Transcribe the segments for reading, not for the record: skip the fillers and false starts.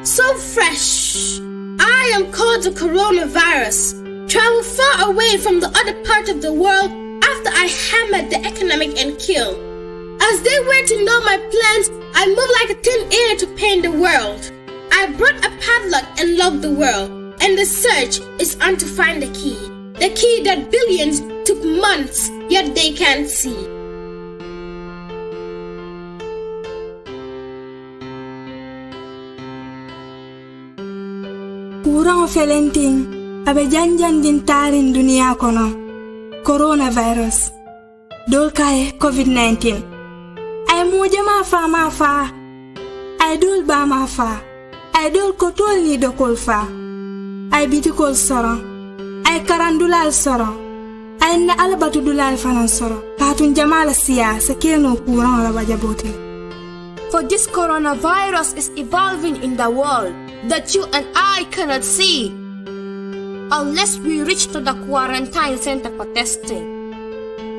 So fresh. I am called the coronavirus. Travel far away from the other part of the world after I hammered the economic and kill. As they were to know my plans, I moved like a thin air to paint the world. I brought a padlock and locked the world, and the search is on to find the key that billions took months, yet they can't see. Kurang felenting abe janjan din tarin dunia kono coronavirus dol kay covid-19 ay moja ma fa ay dol ba ma fa ay dol ko tol ni dokol fa ay bitikol soro ay karandulal soro ay na albatu dulal fanan soro patun jamala siyasa keno kurang la bajabote. For this coronavirus is evolving in the world that you and I cannot see unless we reach to the quarantine center for testing.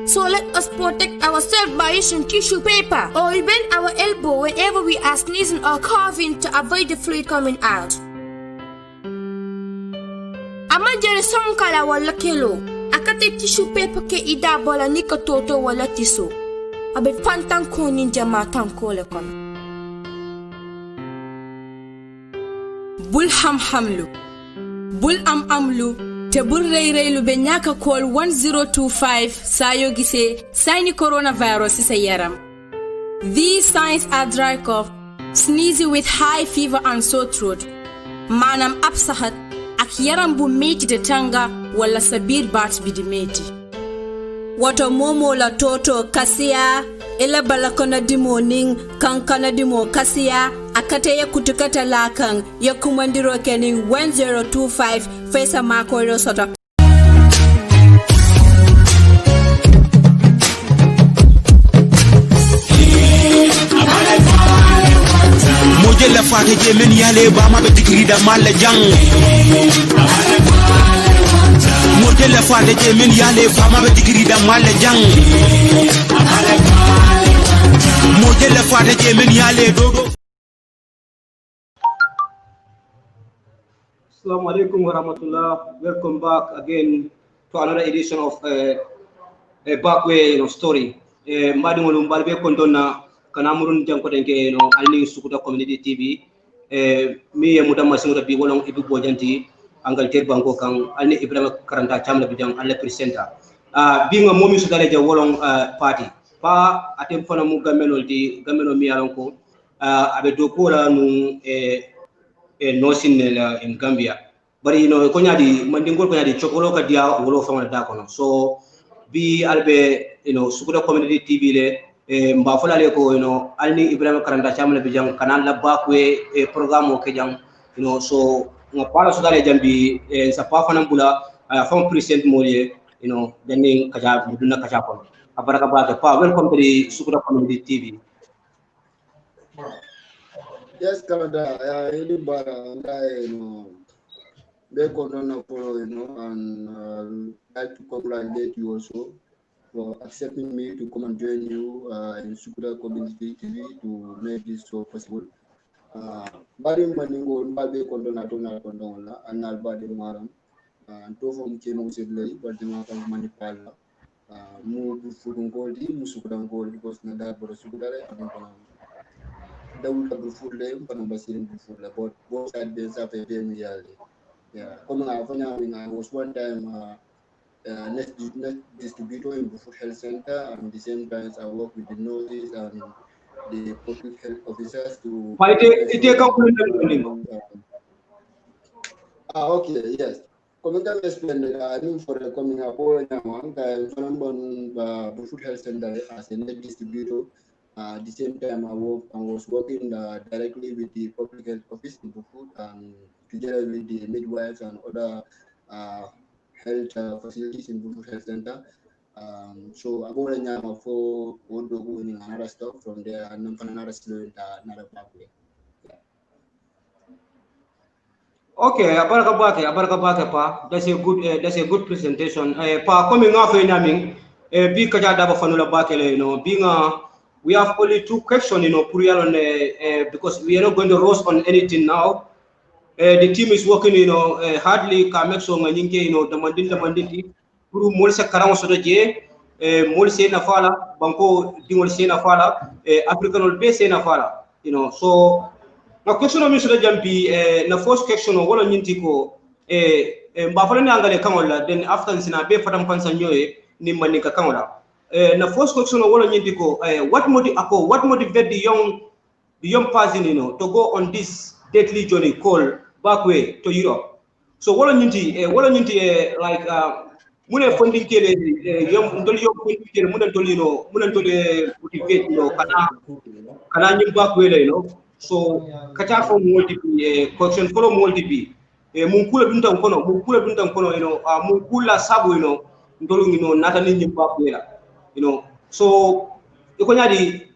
So let us protect ourselves by using tissue paper or even our elbow whenever we are sneezing or coughing to avoid the fluid coming out. Amajere sonkala wala kilo akate tissue paper ke ida bola nika toto wala tiso abe fantan ko ninja matan ko le kono. Bul hamlu bul amlu te bul reylu be nyaka call 1025 sayo gise signi coronavirus isa yaram. These signs are dry cough, sneezing with high fever and sore throat, manam absahat ak yaram bu meti te tanga wala sabir bat bi di meti. Wato momo la toto kasia ela balakona dimoning kankana dimo kasia akate ya kutukata lakan ya kumandiro kening 1025 fesa makoro sota. Moje la fate je men yale ba ma be digri da mala jang. Moje la fate je men yale ba ma be digri da mala jang. Moje la fate je men yale dodo. Assalamu alaikum warahmatullah. Welcome back again to another edition of a Backway story. Madi ngolum balbe kontona kana murun janko denke alni Sukuta community TV. Mi ya muda masingura bi wolong ibu bojanti angal ter banko kan alni Ibrahim Karanta Cham la bidang alle presenter. Bi nga momi sudale ja wolong party. Pa atem fana mu gamelo mi alonko abe dokola nu nosin in Gambia, but ko nyadi mandingol ko nyadi chokolo ka dia wolo fama da kono. So bi albe Sukuta community TV le mba fola le ko alni Ibrahim Karanta Cham le bijang kanal la Backway programme o ke jang so nga pala sudale jambi sa pa fana bula fam president moye deni kaja muduna kaja kono abaraka ba pa. Welcome to the Sukuta community TV. Yes, Canada. Ili bara Back on follow, and like to congratulate you also for accepting me to come and join you in Sukuta Community TV to make this show possible. Bari maningo mbabe kondo na tona kondo la anal badi maram to from kemo sedlei badi makam manipala mu du fudun goldi mu sukudan goldi because na da boro sukudare adin kono dawul abru fulle kono basirin du fulle but both side be sa fe be mi yalde yeah comme na fanya I was one time net distributor in Bufut Health Center, and at the same time I work with the nurses and the public health officers to. Okay, yes. Coming to explain, I mean for the coming up, Bufut Health Center as a net distributor. At the same time, I was working directly with the public health office in Bufut and together with the midwives and other health facilities in Bufut Health Center. So I'm going to for another stuff from there and another student, another pathway. Okay, abaraka pa. That's a good presentation. Pa coming off in Yaming, big kajada fanula bakele, being we have only 2 questions, because we are not going to roast on anything now. The team is working, hardly can make so many, the mandinti, Guru Molsa Karamo Sodaje, Molse Nafala, Banco Dimolse Nafala, African Old Base Nafala, so. Na question of Mr. Jampi, na first question of what Nintiko, Bafalani Angale Kamola, then after this, I be for them Pansanyoe, Nimanika Kamola. Na first question of what Nintiko, what motivate the young person, to go on this deadly journey called back way to Europe? So what Ninti, like, Muna funding kele, young funding Muna Tolino, Muna Tole motivate, Kana back way, So kacha for multiple question follow multiple munkula dunta kono munkula sabu ndolu nata ni nyimba kwela so iko nyadi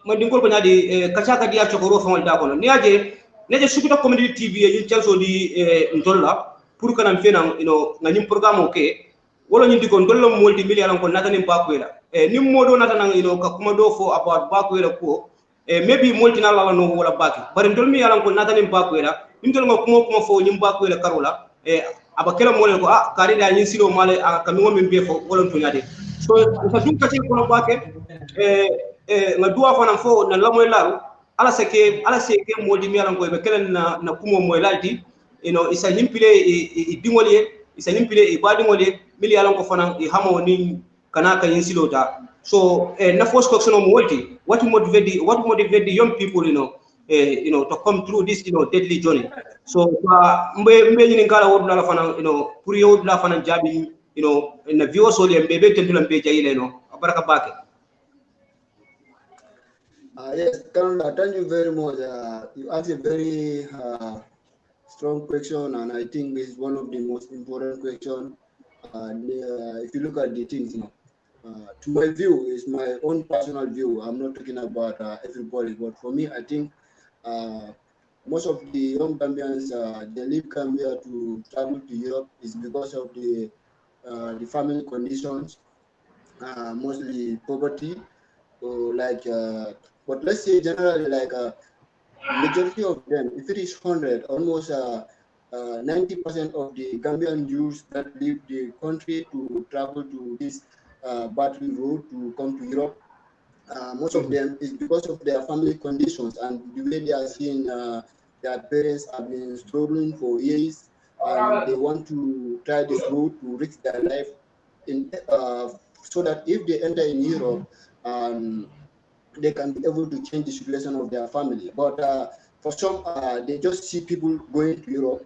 mandingol ko nyadi kacha ka dia chokoro fa walda kono niaje Sukuta community tv yin chelso di ndolla pour kanam fena nganyim programme okay wala nyindi ko ndollo multimillion ko nata ni ba kwela ni modo nata nang ka kuma do fo about ba kwela ko maybe multinational no wala baki bari ndol mi yalan ko natani bakwela ndol ngo kuma fo nyim bakwela karola abakela mole ko kari da nyin silo male kamigo min be fo wala to nyade so fa dum kati ko bake nga duwa fana fo na la moy laru ala seke modi mi yalan ko be kelen na kuma moy lalti isa nyimpile dingoliye isa nyimpile badingoliye mi yalan ko fana hamo ni kana ka nyin silo ta. So na first question on multi, what motivate the young people, to come through this, deadly journey. So mbe ni ngala wod na fana, puri wod na fana jabi, na viewers oli mbebe tendula mbeja ile abaraka bake. Yes, Karanta, thank you very much. You asked a very strong question, and I think this is one of the most important questions. If you look at the things, to my view, is my own personal view. I'm not talking about everybody, but for me, I think most of the young Gambians they leave Gambia to travel to Europe is because of the family conditions, mostly poverty, or but let's say generally majority of them, if it is 100, almost 90% of the Gambian youths that leave the country to travel to this battery road to come to Europe, most of them is because of their family conditions and the way they are seeing their parents have been struggling for years, and they want to try this road to reach their life in so that if they enter in Europe, they can be able to change the situation of their family. But for some, they just see people going to Europe,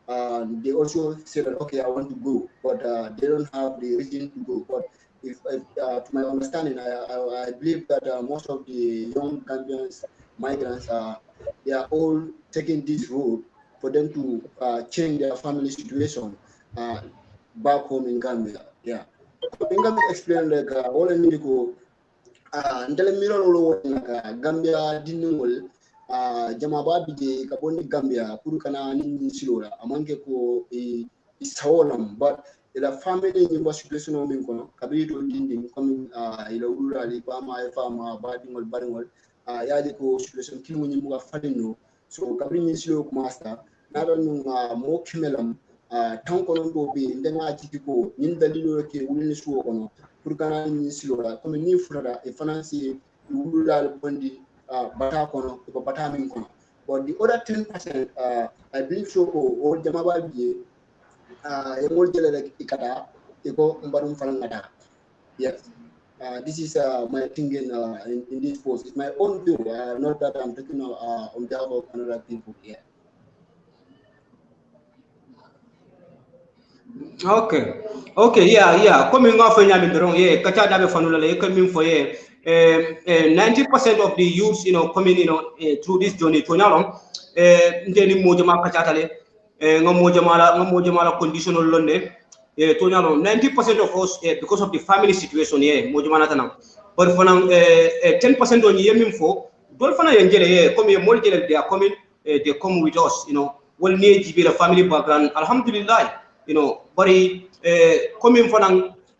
and they also say that, okay, I want to go, but they don't have the reason to go. But if to my understanding, I believe that most of the young Gambians, migrants, they are all taking this road for them to change their family situation back home in Gambia. Yeah. In Gambia, explain all I need to go. Gambia dinungol Jamaba bije kaboni Gambia puru kana ni silora amanke ko isawolam but ila family ni ba situation o min kono kabiri to dindi comme ila urura li pama e fama badingol baringol yaadi ko situation kimu ni muga falino so kabiri ni silo ko master na don mo kimelam tan kono do be ndenga jiki ko nin dalilo ke wulni suwo kono pour kana ni silora comme ni furada e finance urura bondi bata kono ko bata min kono but the other 10% I believe so ko o jamaba biye e mol jele rek ikata iko mbarum falangata yes this is my thinking in this post. It's my own view, not that I'm talking on behalf of another people here. Okay, yeah. Coming off in Yamidron, yeah, Kachada Fanula, coming for 90% of the youths, coming, through this journey to Nalong, Ndeni Mojama Kachatale, Mojamala conditional London, 90% of us, because of the family situation, yeah, Mojamanatana. But for 10% on Yemen for, Dolfana and Jere, come here, more they are coming, they come with us, well, need to be a family background, Alhamdulillah. But coming for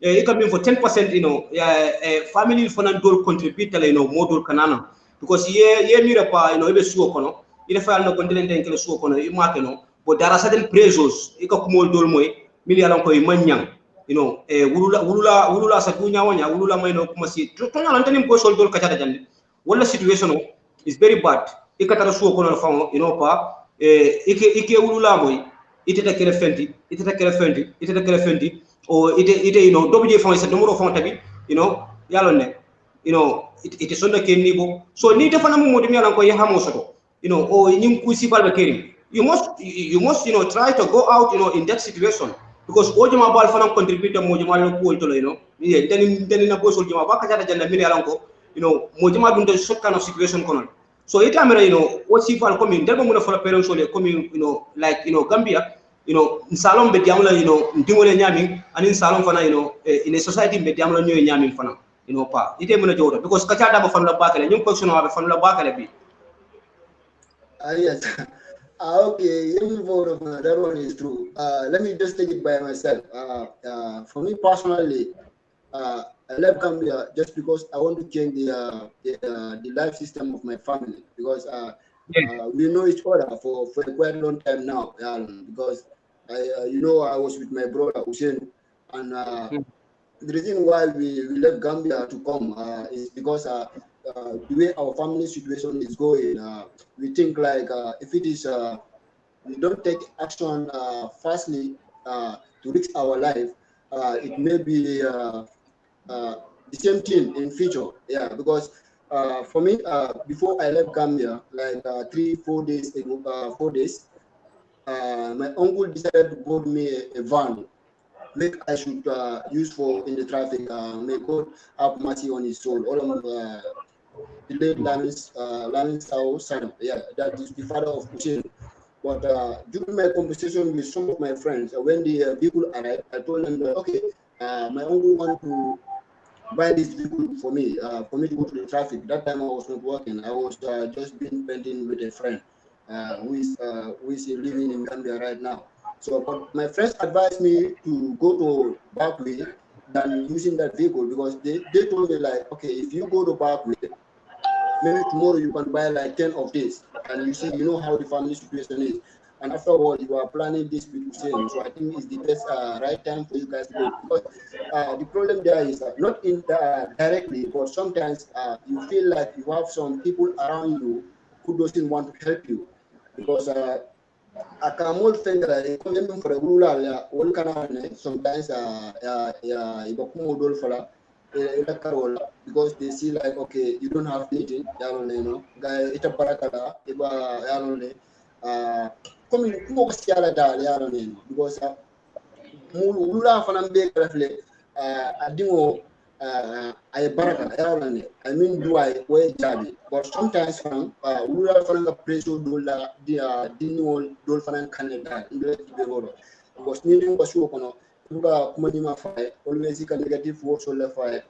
it coming for 10%, family for nan door contribute model kanana because mira pa ibe suo kono ile fa no continent en kele suo kono imakeno but there are certain pressures kumol dol moy mili alan koy manyang wulula sa dunya wanya wulula mayno kuma si to nyala tanim ko sol dol kata jande wala situation is very bad ikatara suo kono fa pa ike wulula moy itata kele fendi o ite dobje fon sa numero fon tabi yalone ite sonda ke nibo so ni defana mo modimi yalan ko yahamo soto o nyim kusi balba keri you must try to go out in that situation because ojuma bal fana contribute mojuma lo ko to deni na bosol juma ba ka janda min yalan ko mojuma dun de sotkano situation kono so it amera o sifal comme derba muna fala parents ole comme like Gambia salon be diamla ndingole nyami anin salon fana in a society be diamla nyoy nyami fana pa ite muna jodo because kacha da ba fana bakale nyum ko suno ba fana bakale bi yes okay that one is true. Let me just take it by myself. For me personally, I left Gambia just because I want to change the life system of my family because we know each other for a quite long time now. Because I was with my brother Hussein, and the reason why we left Gambia to come is because the way our family situation is going, we think like if it is we don't take action fastly to reach our life, it may be the same thing in future. Yeah, because for me, before I left Gambia, like 3-4 days ago, 4 days, my uncle decided to build me a van, which I should use for in the traffic. May God have mercy on his soul. All of the late Lamin Sao son, yeah, that is the father of Hussein. But during my conversation with some of my friends, when the vehicle arrived, I told them that, okay, my uncle want to buy this vehicle for me to go to the traffic. That time I was not working. I was just been spending with a friend who is living in Gambia right now. So, but my friends advised me to go to Barclay than using that vehicle because they told me like, okay, if you go to Barclay, maybe tomorrow you can buy like 10 of this, and you see, how the family situation is. And after all, you are planning this with Hussein, so I think it's the best right time for you guys to go. Because the problem there is not in directly, but sometimes you feel like you have some people around you who doesn't want to help you. Because I can more think that for a rural, all kind sometimes because they see like, okay, you don't have anything, it's a barakada, because Mula Fanambe I baraka, I mean, do I wear jabi, but sometimes from rural Fananga Preso Dola, Dino Dolphin Canada, because needing was Kumanima fire, always a negative words or left fire.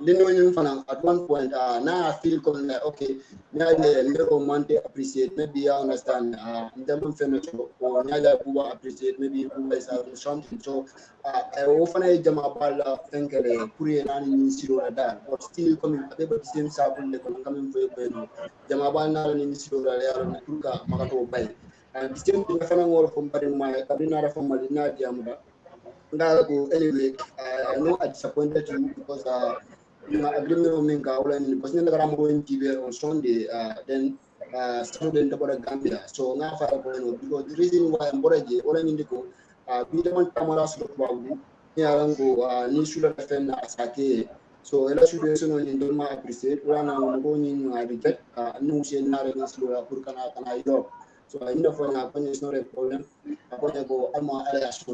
at one point, now I feel like, okay, now the money appreciate, maybe I understand, or now appreciate, maybe who is something. So I often Jamabala think Korean and that, but still coming at the same circle, coming for Jamabana and Kuka, Makato Bay. And the same thing from my Kabinara from Malina Jamada. Anyway, I know I disappointed you because agreement with Minka because I'm going to on Sunday, then Saturday in Gambia. So now because the reason why I'm going to go, we don't come out of Babu, Nishula defend Sake. So a situation in Doma appreciate, when I'm going in reject, no shade, not against Lura, Purkana, and I drop. So I know for now, it's not a problem. I'm going to go Alma Alias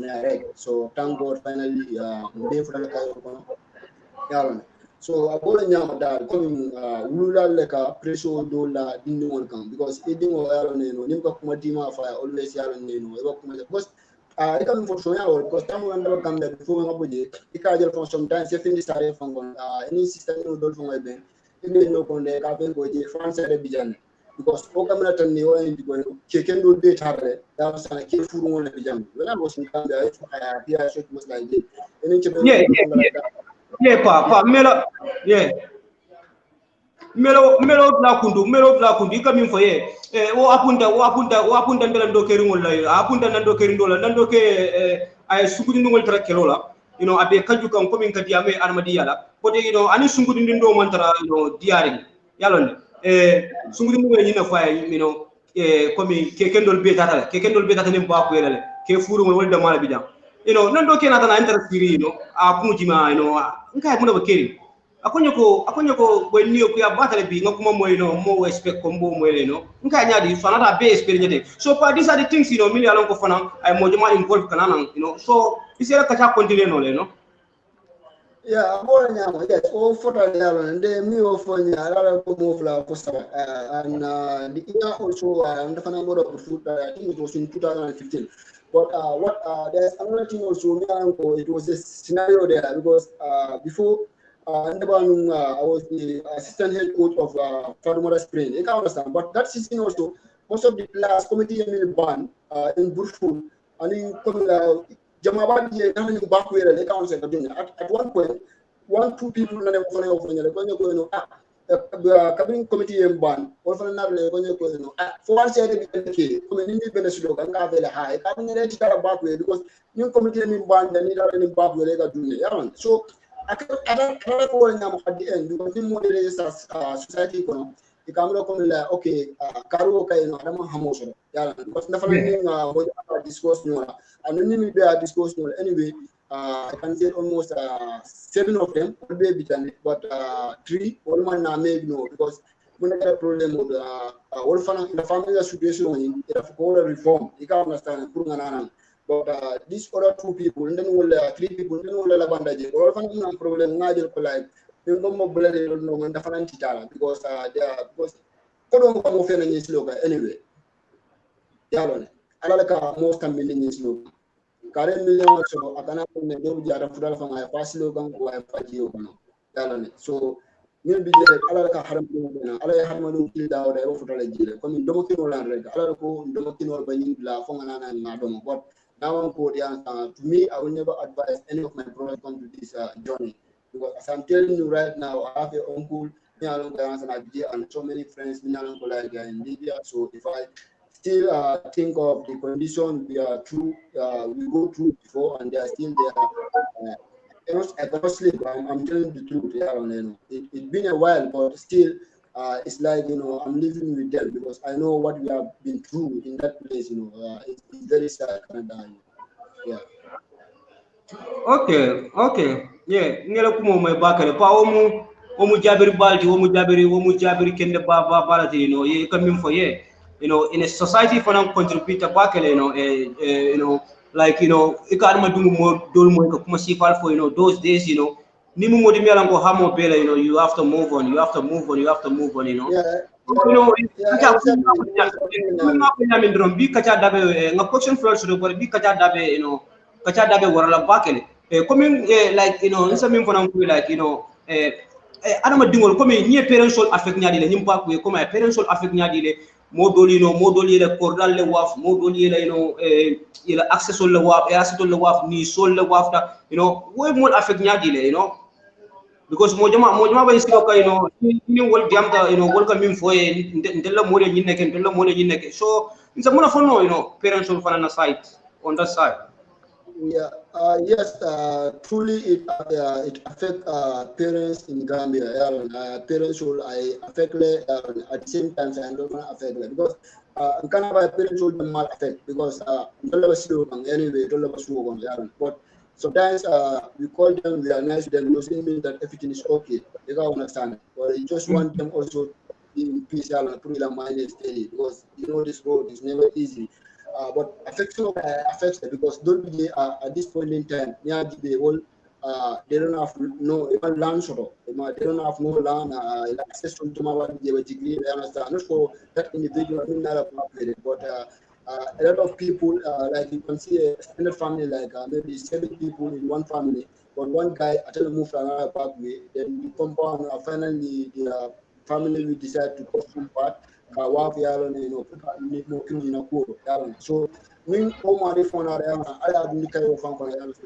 So thank God finally, day for the so I go in that coming Lula like a pressure dollar didn't want to come because it didn't want to know, Kumatima fire always because I come for Soya because time when I come back before my body, it can't from sometimes if in this area from any system you don't from my bank, you know, on the cabin go to France at the beginning. Because Okamata and the oil chicken will be target. That was a kid food on the beginning. When I was in Gambia, it was like this. Yeah, pa, Melo, yeah. Melo Blakundu, you come in for ye. O Apunda Nando Kerimula, Apunda Nando Kerindola, Nando Ke, I Sukudin Trakerola, you know, Abe Kajuka coming Kadiame Armadiala, but you know, Ani Sukudin Mantara, you know, Diaring, Yalon. Sungu in a fire, you know, coming Kekendol Beta, Kekendol Beta in Bakwell, Kefuru will the Malabida. You know, Nando Canada enter you know, Akujima, you know, I can't kidding. Akonyoko, when you are battle being no more expect combo, you know, Nkanyadi, so another base period. So, these are the things, you know, Millie Alonco Fana, I'm Mojama involved Canaan, you know, so it's a catch up continue, you know. Yeah, yes, all for the and then me for and the year also the phenomenon of food, I think it was in 2015. But there's another thing also, it was a scenario there because before I was the assistant head coach of Fadumara Spring. You can understand, but that season also, most of the players committee in ban in Burfood and in Jamabad back where they can't say at one point, 1-2 people cabinet committee in ban, or for another for one side of the coming in Venezuela and have a high cabinet back way because new committee in ban, they need any back where they got doing. So I don't know at the end because in modern society, you come like okay, Karuka, you know, I'm a Hamoso. Yeah, because definitely discourse and then maybe I discourse anyway. I can say almost 7 of them will be beaten, but 3 all man are maybe no because when I get a problem with all in the family situation in a reform, you can't understand but these other 2 people and then 3 people then will have bandage all problem like you don't know when the financial because they are because anyway. Yeah, I like most communities look. Current million so akana ne do jara fudal fa ngai fasilo kan ko ay fajiyo kono dalane so min bi jere ala ka haram ko na ala ya harmanu til dawo da fudal jile ko min do kino lan rek ala ko do kino banin la fo ngana na do mo but now ko dia to me I will never advise any of my brothers come to this journey because as I'm telling you right now I have an uncle and so many friends like in Libya so if I still think of the condition we are through, we go through before, and they are still there. I cannot sleep. I'm telling the truth. It's been a while, but still, it's like I'm living with them because I know what we have been through in that place. It's very sad. Yeah. Okay. Yeah. Ngela kumo mai bakale pa omu jabiri balti omu jabiri kende ba balati ye coming for ye. In a society for them contribute back, like, ikarma do more dolmo kuma sifal for, those days, nimu modi melango hamo bela, you have to move on, you have to move on. Bi kacha dabe nga question floor so do bi kacha dabe, kacha dabe warala bakele. Coming like, nsa min for them like, adama dingol comme ni parents sol affect nyaadi le nyimpa ko comme parents sol affect nyaadi le modoli le cordal le waf modoli le ila access le waf access le waf ni sol le waf ta way mol affect nyaadi le because mo jama ba isiro ka ni wol jamta wol ka min foye ndella mo le nyinne ke so it's a mona fono parents sol fana na side on that side. Yeah, yes, truly it affect parents in Gambia. Parents will affect at the same time I don't affect because kind of parents will not affect because anyway but sometimes we call them, we are nice to them, doesn't mean that everything is okay. They don't understand, but you just want them also in peace and put their mind steady because this road is never easy. But affection affects them because at this point in time, they don't have no land sort of. They don't have no land access to their degree. They understand. Not for that individual, I mean, not appropriate, but a lot of people, like you can see a extended family, like maybe 7 people in one family, but one guy actually moved to another pathway. Then the compound finally the family will decide to go from part. So when Omar phone I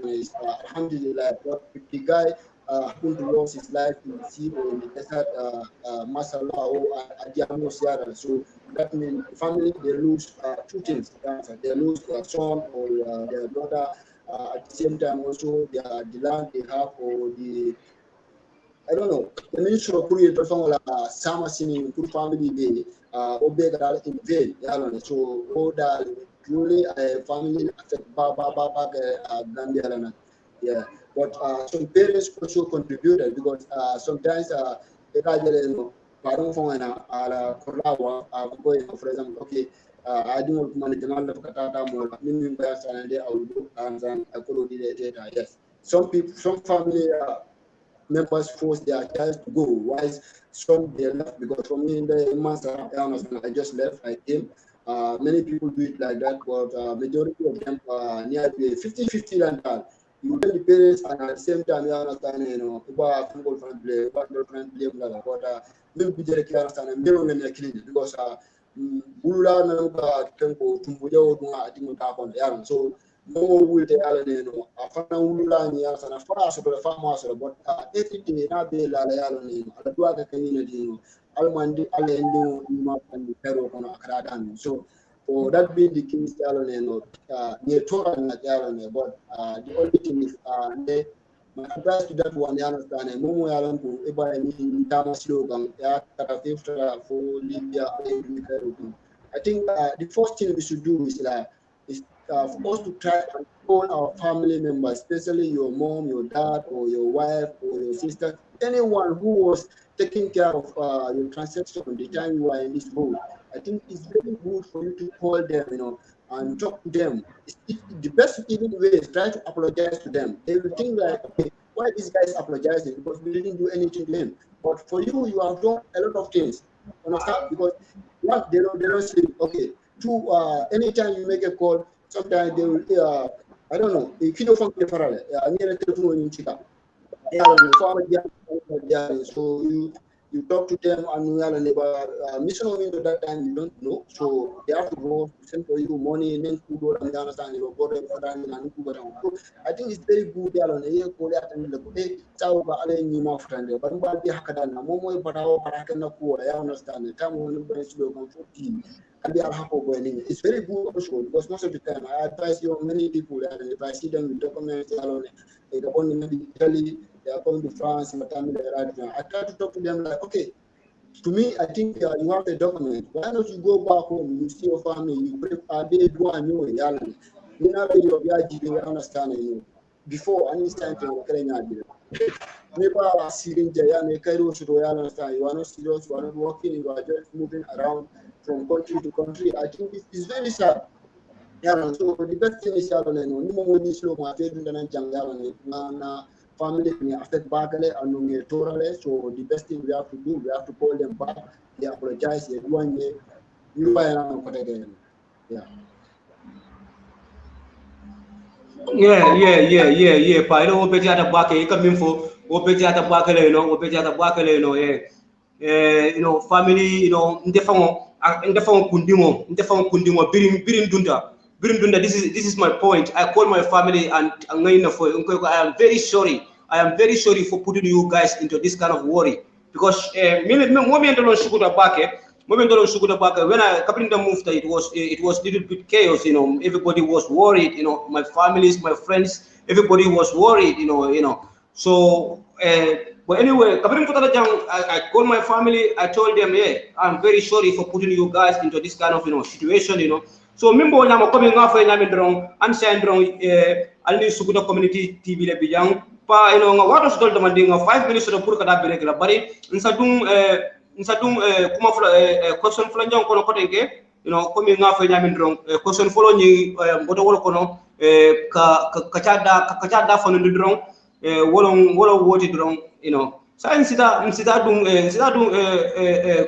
is alhamdulillah, but if the guy happened to lose his life in the sea or in the desert, mashallah or so that means the family they lose 2 things. They lose their son or their brother, at the same time also the land they have or the I don't know. The ministry of Puri perform sama sini Puri family day obega in vain. So all that truly family affect Gambia. Yeah, but some parents also contributed because sometimes they got parang for example, okay. I don't manage the Katata more. Yes, some family members force their child to go. Why some they left? Because for me in the months I just left, I came. Many people do it like that, but majority of them near 50-50 and that. You tell the parents and at the same time you understand, people are people from blame, but maybe they understand and they don't make it because Bula Nanka Tempo Tumbuja so more will the Alan, a Fana Ulan, and a fast of the farmers, but everything not be La Alan, a Duaka community, Almandi, Alendo, and the Perro on Akaradan. So, for that being the case, Alan, near Torah and Alan, but the only thing is, my advice to that one, you understand, and Momo Alan, who ever in Damaslogan, for Libya, I think the first thing we should do is for us to try and call our family members, especially your mom, your dad, or your wife, or your sister, anyone who was taking care of your transaction the time you are in this road. I think it's very good for you to call them, and talk to them. The best even way is try to apologize to them. They will think like, okay, why this guy is apologizing? Because we didn't do anything to him. But for you, you have done a lot of things. Understand? Because one, they don't say, okay. 2, anytime you make a call, sometimes they will, I don't know, if you don't find so you talk to them and mission of at that time you don't know, so they have to go send for you money and then go and understand so I think it's very good it's very good also because most of the time I advise many people and if I see them with documents they are going to Italy, they are going to France, I try to talk to them like, okay, to me, I think you have the document. Why don't you go back home? You see your family. You prepare. They do a new yelling. You know you understand. Before any time to never sitting there. You understand. You are not serious. You are not working. You are just moving around from country to country. I think it's very sad. Yeah. So the best thing is family affect back and so the best thing we have to do, we have to call them back, they apologize, they do one year, you buy another again. Yeah. Yeah. Pa ilo beti ada back e kamin fo opeti ata bakale opeti ata bakale family ndefamo kundimo birin dunda. This is my point. I call my family and I am very sorry. I am very sorry for putting you guys into this kind of worry, because Sukuta back when I Kapinda moved, it was little bit chaos. Everybody was worried. My families, my friends, everybody was worried. So but anyway, I called my family. I told them, hey, I'm very sorry for putting you guys into this kind of situation. So member nyama coming off nyame drong unsigned drong alni Sukuta community TV le bijang pa what was told demanding 5 minutes to pur kada break la bari nsadum kuma question flanjang kono kotenke coming off nyame drong question follow ni boto wolo kono kachada fonu drong wolo woti drong sa nsida dum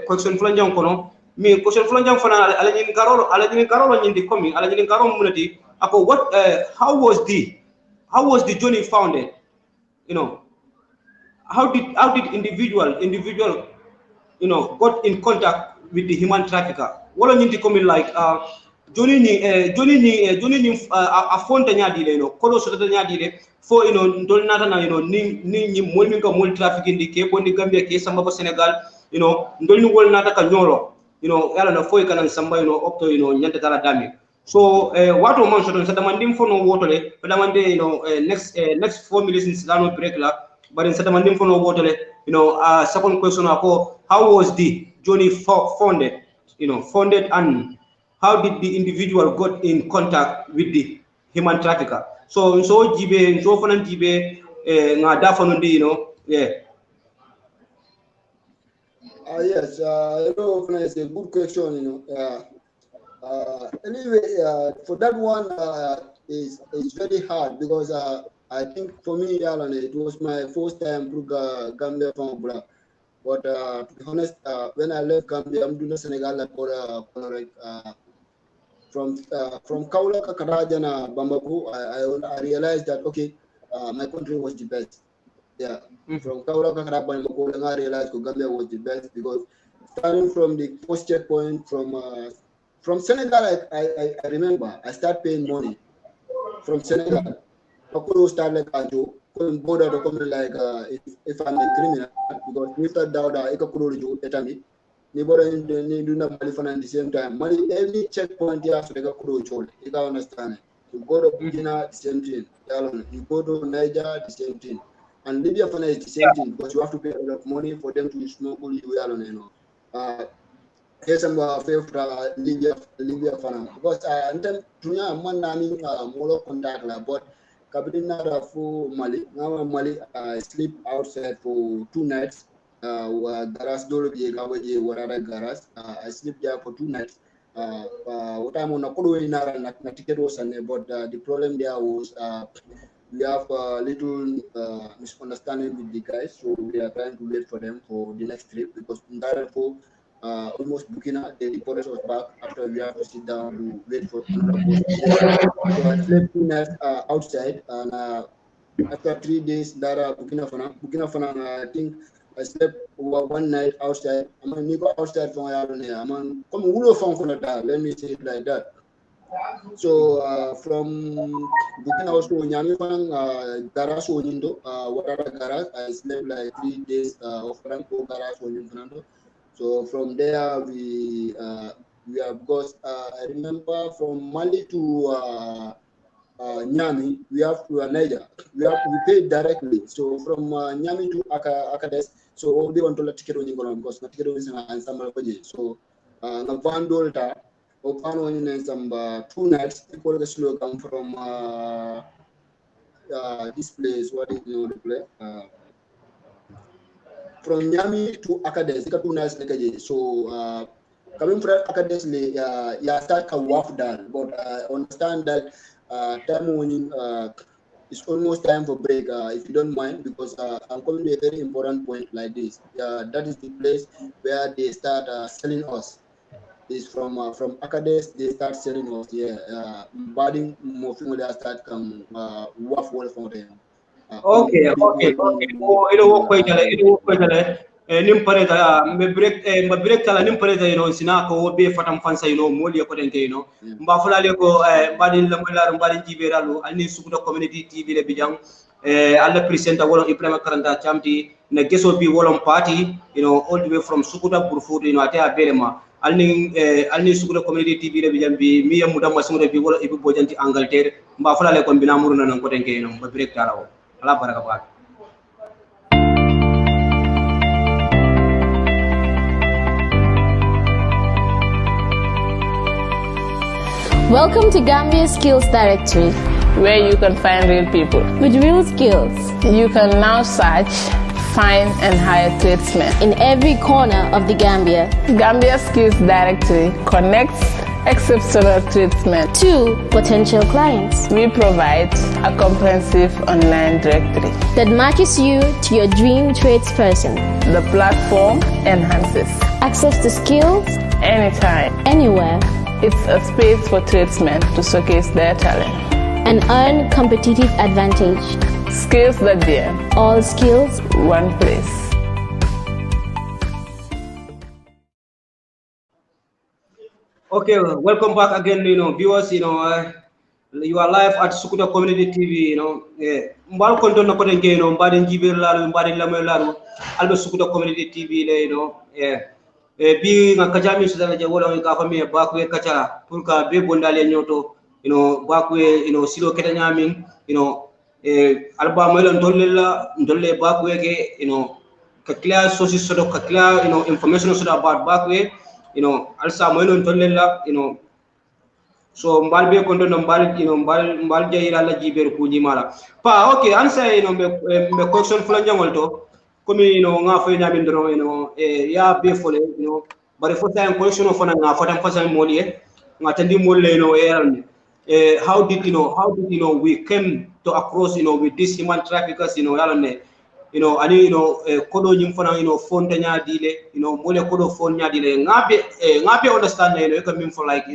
question flanjang kono mi question flanjang fana ala nyin karolo nyindi komi ala nyin karo munati ako what how was the journey founded? How did individual got in contact with the human trafficker? Wala nyindi komi like journey ni afonta nyadile kolo sota nyadile fo ndol nata na ni molmi ka mol trafficking di ke bondi Gambia ke samba ko Senegal ndol ni wol nata ka nyolo yala na foy kanan samba up to nyanta tala dami. So wato man soton sada mandim fono wotole sada mande next 4 minutes in Silano break la, but in sada mandim fono wotole second question ako, how was the journey founded and how did the individual got in contact with the human trafficker? So jibe fanan jibe nga da fanundi yeah. Yes, it's a good question. Anyway, for that one, it's very hard because I think for me, it was my first time to Gambia from Bra. But to be honest, when I left Gambia, I'm doing Senegal from Kaula Kakarajana Bambaku, I realized that okay, my country was the best. Yeah, from Kaula Kakarabana Bambaku, I realized Gambia was the best because starting from the first checkpoint from Senegal, I remember I started paying money from Senegal. I could start like a joke, couldn't bother to come like if I'm a criminal because without doubt I could do it. Neighbor do not at the same time. Money every checkpoint you have to could you can understand. You go to Burkina, the same thing. You go to Niger, the same thing. And Libya is the same thing because you have to pay a lot of money for them to smuggle you. Yes, I'm favorite Libya fan because until tunya man nami molo contact la but kabina for Mali now Mali sleep outside for 2 nights garas dolo bi gawaje warara garas I sleep there for 2 nights what I'm on a kodo inara na ticket was but the problem there was we have a little misunderstanding with the guys, so we are trying to wait for them for the next trip because for almost Burkina, the deporters was back after we have to sit down to wait for another bus. So I slept 2 nights outside, and after 3 days, Burkina Faso, I think I slept 1 night outside. I'm going to go outside from here. I'm going to let me say it like that. So from Burkina Faso, Nyami Fang, Garas Onindo, Watara Garas, I slept like 3 days of Franco Garas Onindo. So from there we have got I remember from Mali to Nyami we have to Niger we pay directly. So from Nyami to Akades, so all they want to let ticket on because the ticket is and some so na Vandolta Opano in some 2 nights people the slow come from this place. What is the place? From Nyami to Akades, it's 2 nights. So coming from Akades, you start a walk down. But I understand that time when it's almost time for break. If you don't mind, because I'm coming to a very important point like this. That is the place where they start selling us. Is from Akades they start selling us. Budding more people that start come walk wall from them. Okay. Oh, work quite nim pareta me break kala nim pareta sina ko be fatam fansa moli ko den mba fulale ko badin lamalar badin jiberalu alni sukuta community tv le bijang alla presenter wolon Ibrahim Karanta chamti na geso bi wolon party all the way from Sukuta Burfood ate abelema alni sukuta community tv le bijang bi mi yamuda masumuda bi wolon ibi bojanti Angleterre mba fulale ko bina muruna nan ko den mba break kala o ala baraka ba. Welcome to Gambia Skills Directory, where you can find real people with real skills. You can now search, find and hire tradesmen in every corner of the Gambia. Gambia Skills Directory connects exceptional tradesmen to potential clients. We provide a comprehensive online directory that matches you to your dream tradesperson. The platform enhances access to skills anytime, anywhere. It's a space for tradesmen to showcase their talent and earn competitive advantage. Skills that bear all skills, one place. Okay, welcome back again, viewers. You are live at Sukuta Community TV. Mbal konton na koden ke mbaden jibir lalu mbaden lamel lalu albe Sukuta Community TV le bi nga kajami sudana je wala ka fami bakwe kacha pour ka be bondale nyoto bakwe silo keta nyamin alba melon dolle bakwe ke ka clear sources sodo ka clear information sodo about bakwe alsa melon dolle so mbal be kondo no mbal jeyira la jiber ku mala pa okay ansa be question fulan jangol to komi nga fay nyamin dro ya be fole bari fo time collection of na nga fatam fasam moliye nga tandi molle how did we came to across with this human traffickers yalone ani kodo nyim fana fonta nya dile mole kodo fon nya dile ngabe understand e ka min for like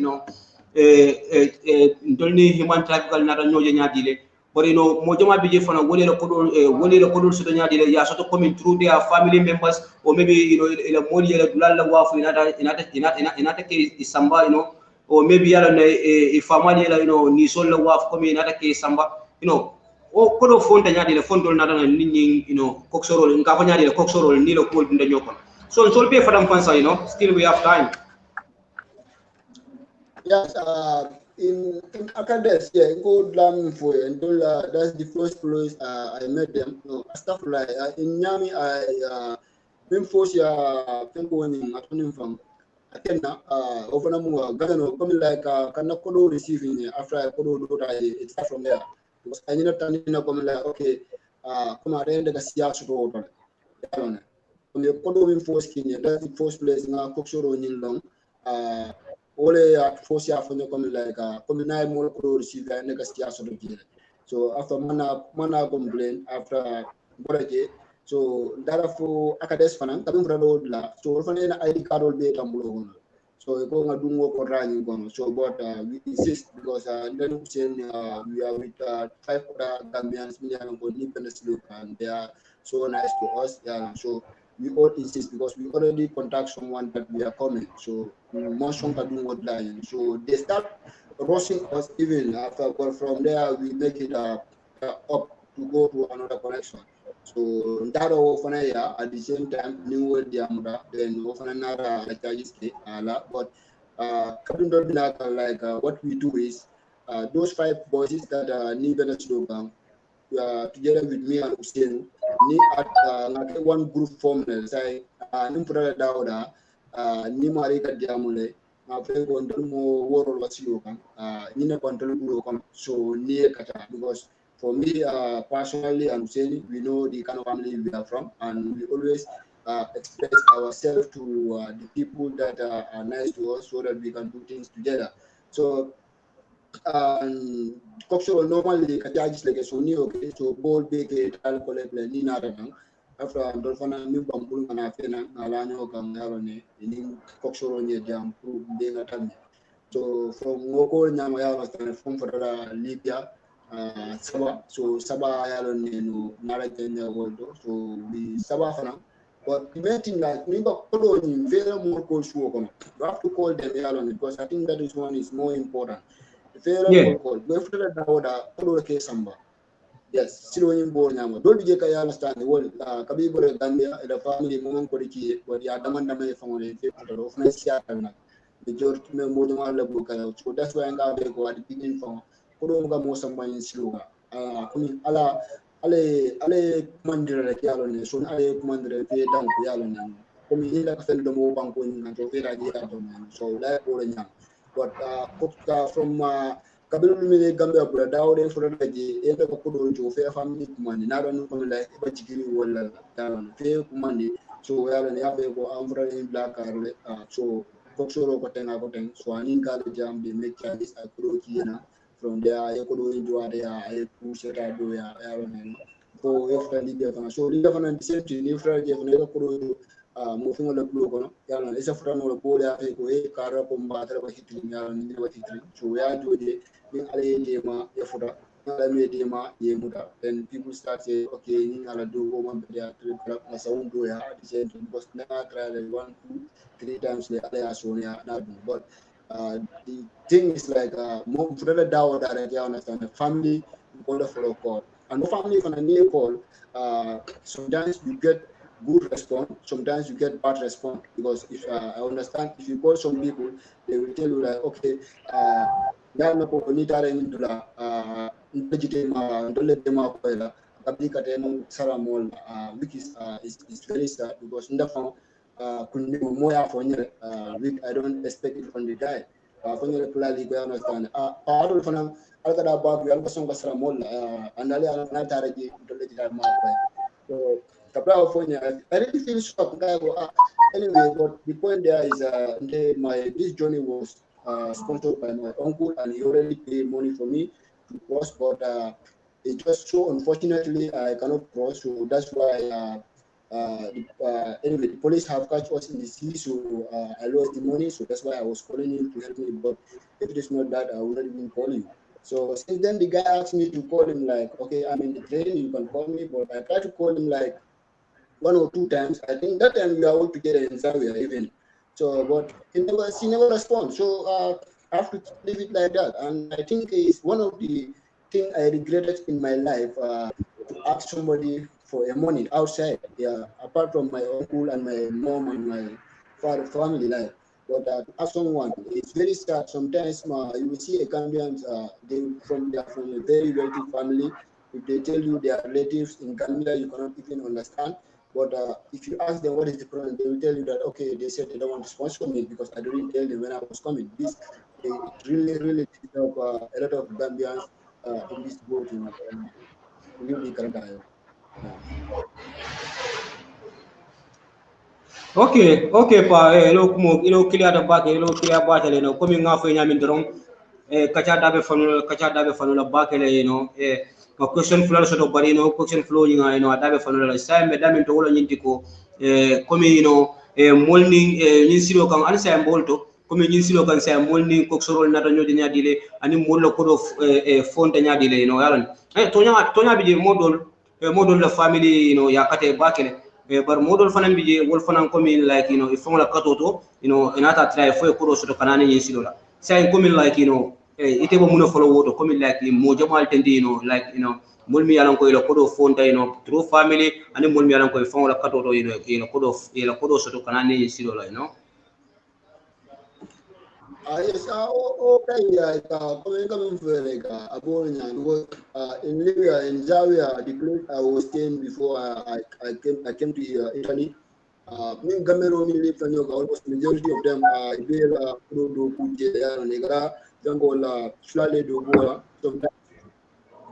ndolni human trafficker na nyoje nya dile but mo jama bije fana wole ko so nya dile ya so to coming through their family members or maybe ila moli ila dulalla wafu inata ke isamba or maybe yala ne family ila ni so la wafu comme inata ke isamba o ko do fonta nya dile fondol na dana ninni koksoro nga fa nya dile koksoro ni lo ko dunda nyokon so be fadam fansa still we have time. Yes, in Akades, yeah, go lam for and that's the first place I met them. Stuff like in Nyami, I been forced going from Atena, over Gano, coming like Kanakodo receiving after I could do it start from there. Because I need to come like, okay, come out and the Sias road. From the Kodo force Kenya, that's the first place in our Coxoro in long. Ole at force ya fonyo come like come na mo ko receive and negastia so do so after mana complain after boraje so darafo akades fanan tabim rado la so fane na ID card will be tambulo so ko nga dungo ko rani gon so but we insist because then we are with 5 other Gambians million ko independence look and they are so nice to us so we all insist because we already contact someone that we are coming. So motion can do what line. So they start rushing us even after, but from there we make it up to go to another connection. So that often at the same time new word diamuda then often another but like what we do is those 5 boys that need slogan together with me and Hussein ni at one group form say nimpura dauda ni mari ka diamule na fe ko ndol mo woro wasio kan ni na control guru kan so ni kata because for me personally and Hussein we know the kind of family we are from and we always express ourselves to the people that are nice to us so that we can do things together so Coxo normally charges like a Sony, okay, so bold big alcohol ni naranang after Dolphana new bamboo and Afena, Alano Gangarone, in Coxo near Jam, being a time. So from Moko Namaya was from for Libya Saba, so Saba yalon no narajanya goldo, so the Saba fana. But the main thing that we got following very more calls to work on. You have to call them yalon because I think that is one is more important. The very Yeah. more call. We have to let the follow the case samba. Yes, silo yin bo nyama. Don't be kaya understand the whole kabi go Gambia the family mo ko ki what ya daman dama family ke to of na siya na. Majority me mo dama la bu kaya. So that's why nga be go at the beginning from ko do nga mo samba yin silo ga. Kumi ala ale mandira le yalo ne so ale mandira pe dan ko yalo ne. Kumi ila ka fel do mo banko ni nga to fe ra ji ya do ne. So la ko le nyam. But from kabiru mini Gambia bura dawde fura daji enda ko kudo jo fe family kumani na don ko la ba jigiri wala tan fe kumani so yalla ne yabe ko amfra in black arle so foksoro ko tenga ko ten so ani ga do jam de make this akuro kina from there ya ko do jo ade ya ay pusera do ya yalla ne ko efta liga fana so liga fana senti ni fra je fana ko do mo fi ngala blo ko yalla ne sa fra no ko ya ko e kara ko mbatra ko hitri yalla ne wa hitri so ya jode in ale dema yafuda ala me dema yemuda then people start say okay ni ala do go man be at na sound do ya at the same time because na try 1 2 3 times the ala sonia na do but the thing is like more further down that I understand the family go the follow call and the family from a near call sometimes you get good response sometimes you get bad response because if I understand if you call some people they will tell you like okay yalna ko ni tare ni dula ndejite ma ndole de ma ko la kabika te mo saramol which is very sad because ndafa kunni mo ya fonye which I don't expect it from the guy fonye pula li go understand adol fana alkada ba ko yalko songa saramol andale ana tare ji ndole de ma ko so kabla fonye I really feel shocked guy go anyway but the point there is this journey was sponsored by my uncle, and he already paid money for me to cross. But it just so unfortunately I cannot cross, so that's why. Anyway, the police have catch us in the sea, so I lost the money. So that's why I was calling him to help me. But if it is not that, I would not even call him. So since then, the guy asked me to call him like, okay, I'm in the train, you can call me. But I tried to call him like 1 or 2 times. I think that time we are all together in Zawiya even. So, but he never responds. So I have to leave it like that. And I think it's one of the things I regretted in my life to ask somebody for a money outside. Yeah, apart from my uncle and my mom and my father family life. But to ask someone, it's very sad. Sometimes you will see a Gambians, they are from a very wealthy family. If they tell you they are relatives in Gambia, you cannot even understand. But if you ask them what is the problem, they will tell you that, okay, they said they don't want to sponsor me because I didn't tell them when I was coming. This it really did help a lot of Gambians in this boat to leave the Karanta. Okay pa ilo clear da bake ilo clear bata le no komi nga fo nyami ndron kacha dabe fanu la bake le no ma question flow so do bari no question flow nga no dabe fanu la sai me dami to wolo nyinti ko komi no molni nyin silo kan an sai bolto komi nyin silo kan sai molni ko sorol na nyodi nyadile ani mollo ko do fonta nyadile no yalan tonya bi modol la family no yakate bakele bar modol fanan bije wol fanan komi like if la katoto inata try fo ko so to kanani yin silola say komi like ite bo muno follow woto komi like mo jamal tendi like mulmi yalan ko ilo kodo fonta through family ani mulmi yalan ko fo la katoto kodo so to kanani yin silola Yes, okay, coming for like in Libya, in Zawiya, the place I was staying before I came to Italy. Me Gamero live from almost majority of them Ibera do Kuje and Negra, Jangola, Flale do Goa, sometimes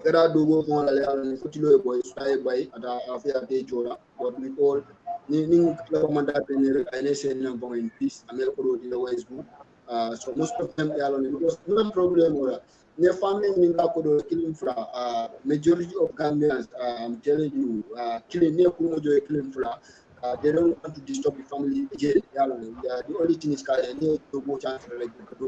Gara do go on and Kutilo boy, Sky by at a fair day Jora, but we all Ning Commander and say number in peace, America in the West Group. So most of them are alone because no problem or their family in Kodo killing fra majority of Gambians I'm telling you killing near Kumojo killing fra they don't want to disturb the family again. The only thing is that they to go chance like to go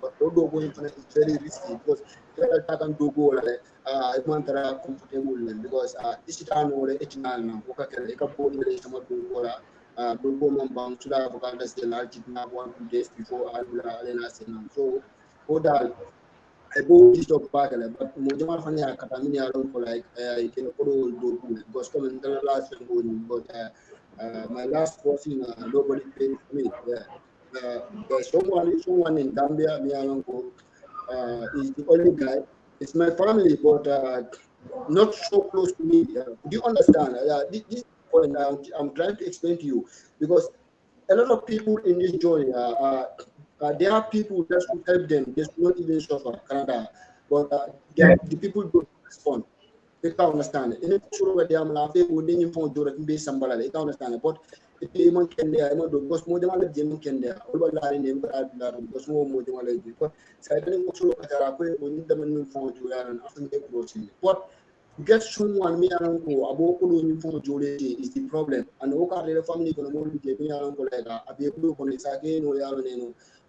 but to go is very risky because if I can do go like I want to comfortable because this is an old eternal now. Okay, I can put the some do go mambang sudah bukan ada senar kita 1-2 days before alena senang. So that I go this job back, but Mojama Fania Katamini alone for like I can do because coming the last one, but my last portion nobody paid for me. There's someone in Gambia, me uncle is the only guy. It's my family, but not so close to me. Do you understand? This point I'm trying to explain to you because a lot of people in this journey there are people that should help them. They should not even suffer, Canada. But the people don't respond. They can't understand. In the future, where they are laughing, we didn't find Jordan based on Balala. They can't understand. But if they can there, I know because more than one of them can there. All about that in the because more than one of them. But I don't also look at the we need them in phone to learn after they crossing. But get someone me and uncle about pulling phone Julie is the problem. And okay, the family can only get me and uncle like a be able to say again or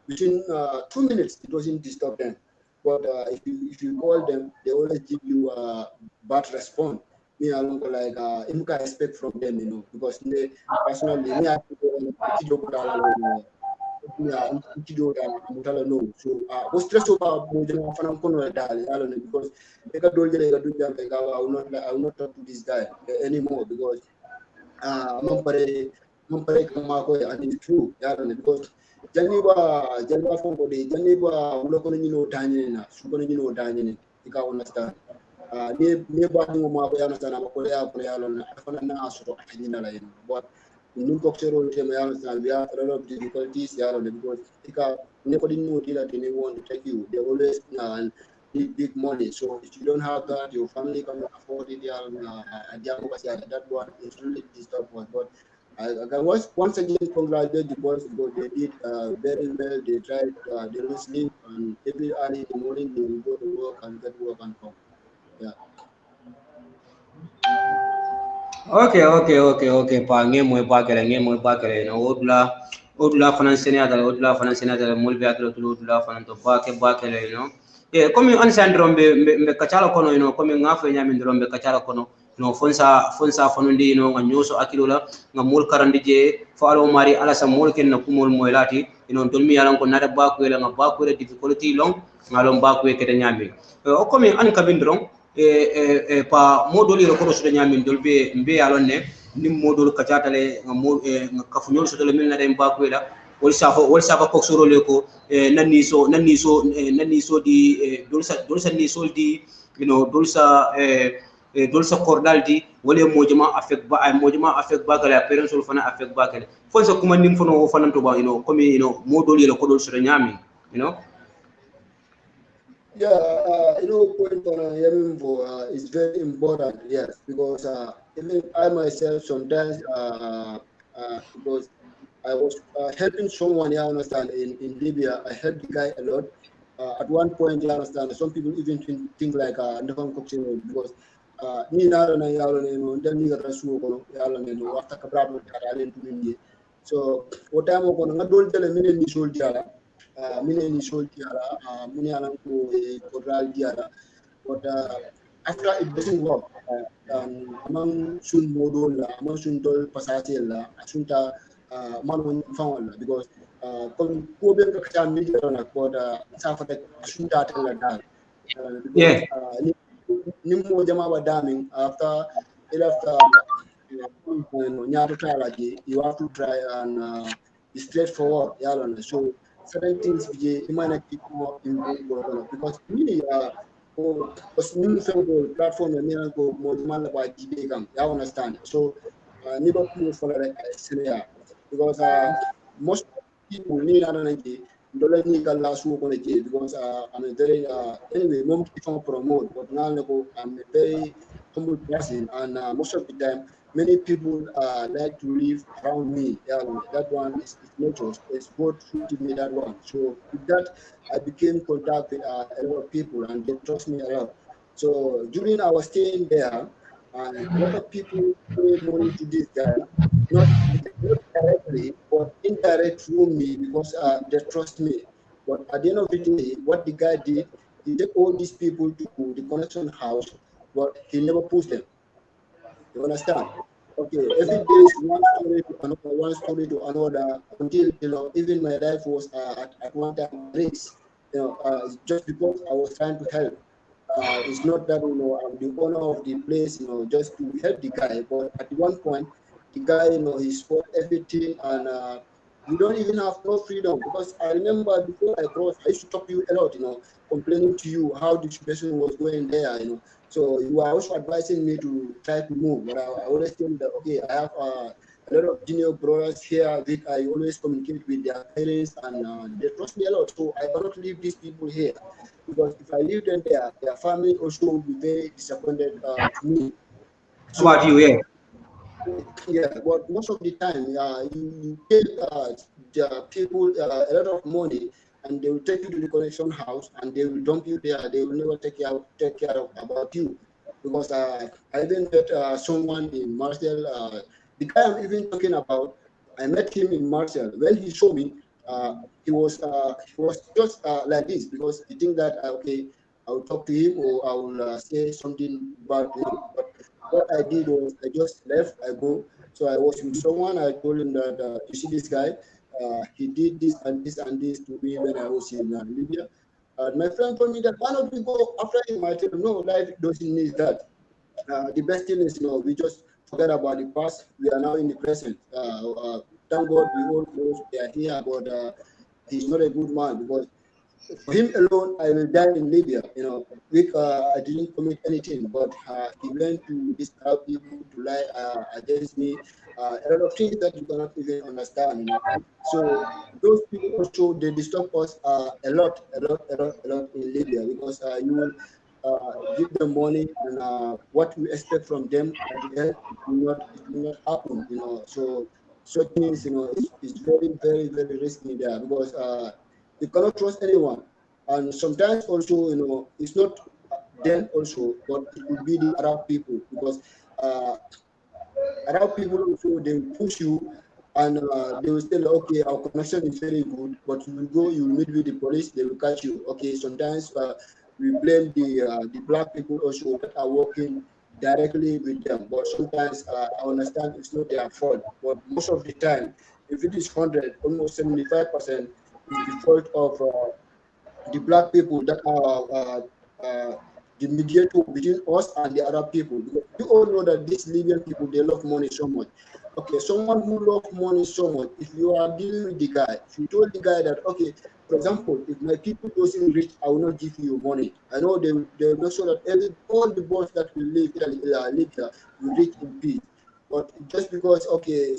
within 2 minutes, it doesn't disturb them. But if you call them, they always give you a bad response. Me along like you can expect from them, because they personally me I so was stress about because I will not talk to this guy anymore because and it's true, because Janiba from body, Janiba, Lokono Daniel, Sukono Daniel, you can understand. Nearby Mama, but in Coxero, we have a lot of difficulties because nobody knows that they want to take you. They always big money. So if you don't have that, your family cannot afford it. That one is really disturbing. But I once again congratulate the boys because they did very well. They tried, they don't sleep, and every early in the morning they will go to work and get work and come. Yeah. Okay. Pa ngemo bakere no odula financier da mulbe akelo odula fanan to bakele comme on syndrome be kachala kono comme ngafo nyami ndrom be kachala kono no fonsa fonundi nga nyoso akilola nga mul karandi je fo alo mari ala sa mol ken na kumol moylati dolmi yalan ko nada bakwela nga bakwela difficulty long ngalom bakwe kete nyami o comme an kabindron pa modoli ko so nyami dolbe mbe yalon ne nim modol kacatale nga kafunyol so to min na dem bakwela wol safa ko soro le ko nanni so di dolsa ni soldi dolsa cordal di wala mojuma affect ba gala parents sol fana affect ba gala fonsa kuma nim fono o fana to ba comme modoli le ko dol so nyami Yeah, point on Yeminvo is very important, yes, because even I myself sometimes, because I was helping someone, you understand, in Libya, I helped the guy a lot. At one point, you understand, some people even think like never coaching because ni na na yalo then ni gata suo kono yalo after kabrado talen to India. So what time ko nga dol tele minen ni sol diala minen coral diala, but after it doesn't work among sun modol among sun dol pasate la asunta man won found because kon ko be ko tan mi dona ko da safata asunta tele dal Nimmo Jama wa daming after you have to try and be straightforward. So certain things you might not keep more involved because really platform and go more demand about GBM. I understand. So never move for like scenario because most people need energy. Don't need a last work on it because I'm a very anyway, mom can promote, but now I'm a very humble person, and most of the time, many people like to live around me. That one is nature. It's both to me that one. So with that, I became contact with a lot of people, and they trust me a lot. So during our stay there, And a lot of people pay money to this guy, not directly, but indirect through me because they trust me. But at the end of the day, what the guy did, he took all these people to the connection house, but he never pushed them. You understand? Okay, every day is one story to another, one story to another, until even my life was at one time risk. Just because I was trying to help. It's not that I'm the owner of the place, just to help the guy. But at one point, the guy, he spoiled everything, and we don't even have no freedom. Because I remember before I crossed, I used to talk to you a lot, complaining to you how the situation was going there, So you are also advising me to try to move. But I always tell you that okay, I have a lot of junior brothers here that I always communicate with their parents, and they trust me a lot. So I cannot leave these people here. Because if I leave them there, their family also will be very disappointed to me. So what you hear? Yeah, but most of the time, you pay the people a lot of money, and they will take you to the connection house, and they will dump you there. They will never take care of about you, because I even met someone in Marshall. The guy I'm even talking about, I met him in Marshall. When he saw me, he was just like this, because he think that okay, I will talk to him or I will say something about him. But what I did was I just left. I go. So I was with someone. I told him that you see this guy. He did this and this and this to me when I was in Libya. My friend told me that why not we go after him? I told him no, life doesn't need that. The best thing is we just forget about the past. We are now in the present. Thank God we all close. We are here, but he's not a good man, because for him alone, I will die in Libya. I didn't commit anything, but he went to these Arab people to lie against me. A lot of things that you cannot even understand. So those people also, they disturb us a lot in Libya, because you will give them money, and what we expect from them at the end, it will not happen. So such things, is very, very, very risky there, because you cannot trust anyone. And sometimes also, it's not them also, but it could be the Arab people, because Arab people also, they will push you, and they will say, okay, our connection is very good, but you will go, you will meet with the police, they will catch you. Okay, sometimes we blame the black people also that are working directly with them, but sometimes I understand it's not their fault. But most of the time, if it is 100, almost 75% is the fault of the black people that are the mediator between us and the Arab people. Because you all know that these Libyan people, they love money so much. Okay, someone who loves money so much, if you are dealing with the guy, if you told the guy that, okay, for example, if my people doesn't rich, I will not give you money. I know they will make sure that all the boys that will live in Libya will reach in peace. But just because, okay,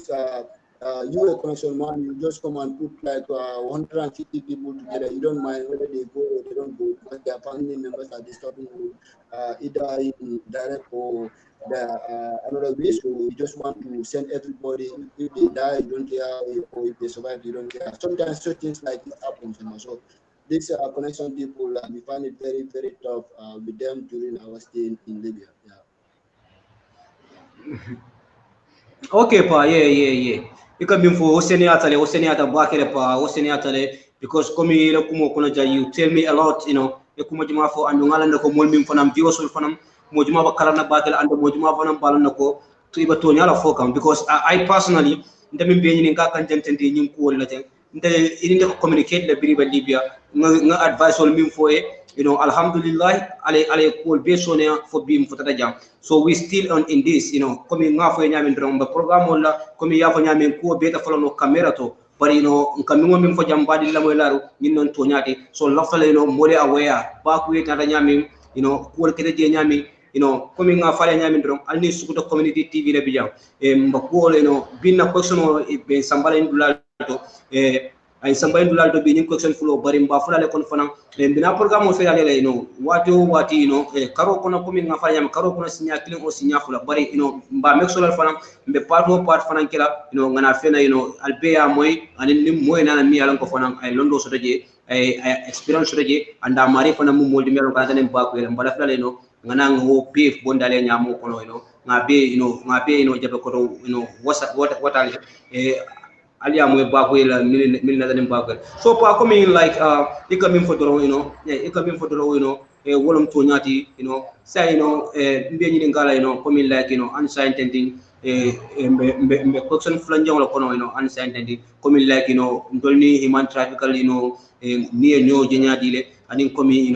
you a connection man, you just come and put like 150 people together. You don't mind whether they go or they don't go, because their family members are disturbing you, either in direct or another way. So you just want to send everybody. If they die, you don't care, or if they survive, you don't care. Sometimes such things like this happens, So these connection people, we find it very, very tough with them during our stay in Libya. Yeah. Okay, pa, yeah. You can be for Hoseni Atale, Bakere pa, Hoseni Atale, because komi le kumo kono ja, you tell me a lot, e kumo juma fo andu ngala ndako mol mim fanam viewers fanam mo juma ba kalana batel ando mo juma fanam balana ko to iba to nyala fo kam, because I personally ndami be ni nga kan jentente nyim ko wala te ndale ini ko communicate le biri ba Libya nga advice wol mim fo alhamdulillah ale ko be sonia fo bim fo tata jam. So we still on in this, komi nga fo nyamin drum ba program wala komi ya fo nyamin ko beta fo no camera to, but nkamingo mim fo jam badi la moy laru nyin non to nyati, so lafale mole aware ba ko yeta nyamin ko kete je nyamin komi nga fale nyamin drum alni Sukuta community TV le bijam mba ko binna question be sambala indulal to ay sambay dulal to be ni question fulo bari mba fulale kon fana bina programme o fe ale wati karo kono komi nga fala nyam karo kono sinya kilin o sinya fula bari mba make sure fana mbe part fana kila ngana fena albeya moy anin nim moy nana mi alan ko fana ay londo so daje ay experience so daje anda mari fana mu moldi melo kana tan mba ko mbala fulale ngana ngo beef bondale nyamo kono ngabe jabe ko what aliamu bako la min na danim bako so pa coming like ikamin fodoro ikamin fodoro wolum to nyati say mbe ni ngala coming like unsigned ending mbe question flanjang la kono unsigned ending coming like ndolni human traffical ni nyo jenya dile anin coming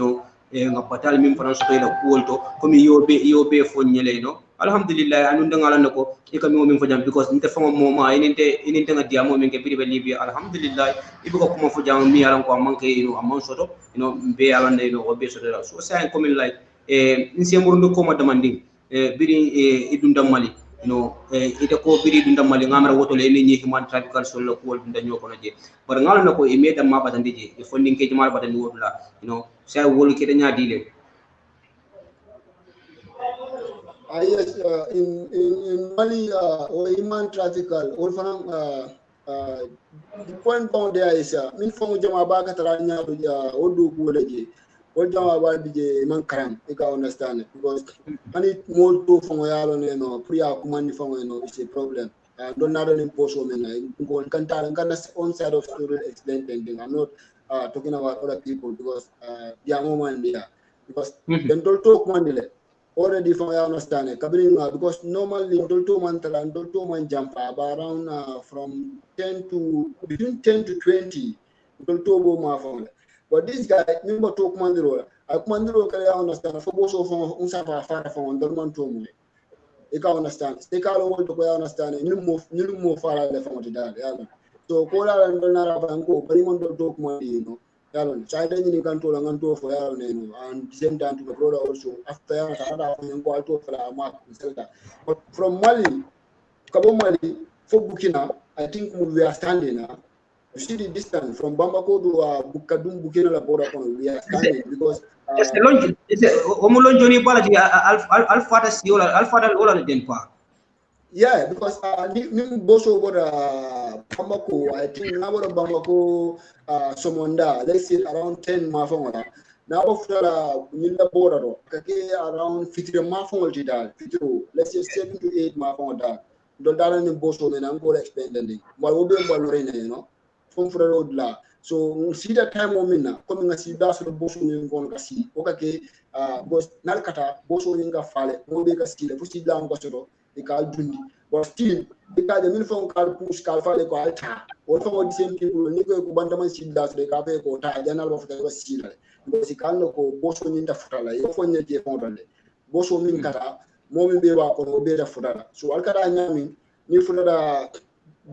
nga batal min france to la kuolto coming yobe fo nyele alhamdulillah anu ngala nako ikami min fo jam because nte famo moma ininte nga diamo min ke pribe libya alhamdulillah ibuko kuma fo jam mi alan ko manke amon soto mbe alan obe soto so say coming like nse murundu ko ma demanding biri idundam mali ite ko biri dundam mali ngamara woto le ni human traffical solo ko dunda nyoko no je bar ngala nako e meda ma batandi je e fonding ke jamal batandi wodula say wolu ke nya dile. Yes, in Mali or human traffical, or the point down there is min fongu jama baka taranya odu kuleji or jama ba bije man karam you can understand because ani more to fongu yalo priya kumani fongu is a problem. Don't not only post women go can on side of story explain thing. I'm not talking about other people because they are more there because then don't talk mandile already from I understand it because normally dolto man jump around from 10 to between 10 to 20 dolto bo ma phone but this guy remember talk mandiro kale I understand for both of unsa fa from dorman to mu e ka understand stay ka lo to ko understand ni mo fara le from dal so ko la ndona ra bango bari mon dolto mandino yalon child ni kan to langan to for yalon and same time to the brother also after another ko alto for ma but from Mali kabo Mali for Burkina I think we are standing now you see the distance from Bamako to Bukadum Burkina la border we are standing because it's a lunch it's a homolon joni balaji alfada siola alfada ola den pa yeah because boso border Bamako I think now border Bamako Somonda let's say around 10 mafonga now after the border around 50 mafonga didal let's say 7 to 8 mafonga do dala ni boso men am go expanding but we be balorene from for road la so see that time momina comme nga si daso boso ni ngon kasi okake bos nalkata boso ni nga fale mo be kasi le fusi la ngo soto e ka dundi but still because the minimum call push call fale ko alta all from the same people ni ko bandaman si daso de ka be ko ta janal of the sila because kan ko boso ni ta futala yo fo nyete fondale boso min kata momi be wa ko be da futala so alkata nyami ni futala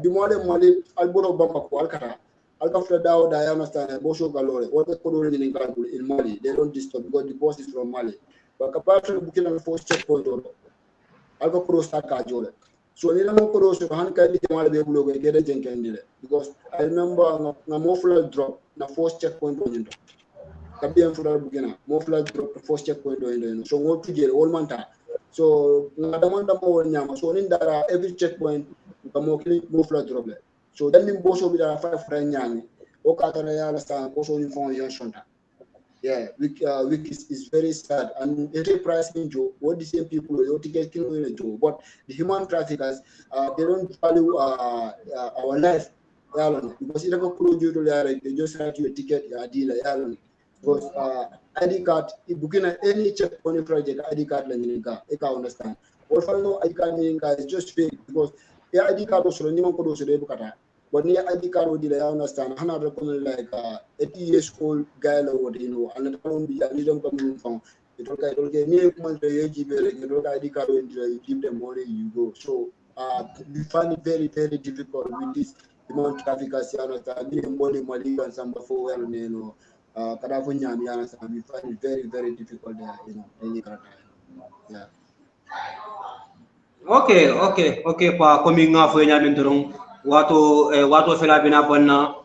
di mole alboro bamba ko alkata alkafta dawo da ya understand boso galore what ko do ni ngal in Mali they don't disturb because the boss is from Mali but apart from Burkina Faso checkpoint alka pro start ka jole so ni mo ko do so han ka di Mali be bulo ke de jenkendile because I remember na mo flat drop na first checkpoint do nyindo kabien fura Burkina mo flat drop first checkpoint do so ngo tujere all manta so na damanda mo nyama so ni dara every checkpoint ka mo kili mo flat drop le so then in boso bi da 5 friend nyami o ka ta ya la sta boso ni fon yon shonta yeah week is very sad and every price in Joe what the same people you ticket kilo in Joe but the human traffickers they don't value our life yalon because it go kulu judo la they just write you a ticket ya deal yalon because ID card Burkina any check on project ID card la ninka e ka understand or for no ID card ninka is just fake because ID card also ni man ko do so de bukata but near ID card would I understand Hana recommend like 80 years old guy or and the don't be a little coming from it okay near month ID card you give them money you go so we find it very very difficult with this amount traffic as you understand money and some before well Kadafunya we find it very very difficult there in yeah okay pa komi ngafo nyamin dorong wato fela bina bonna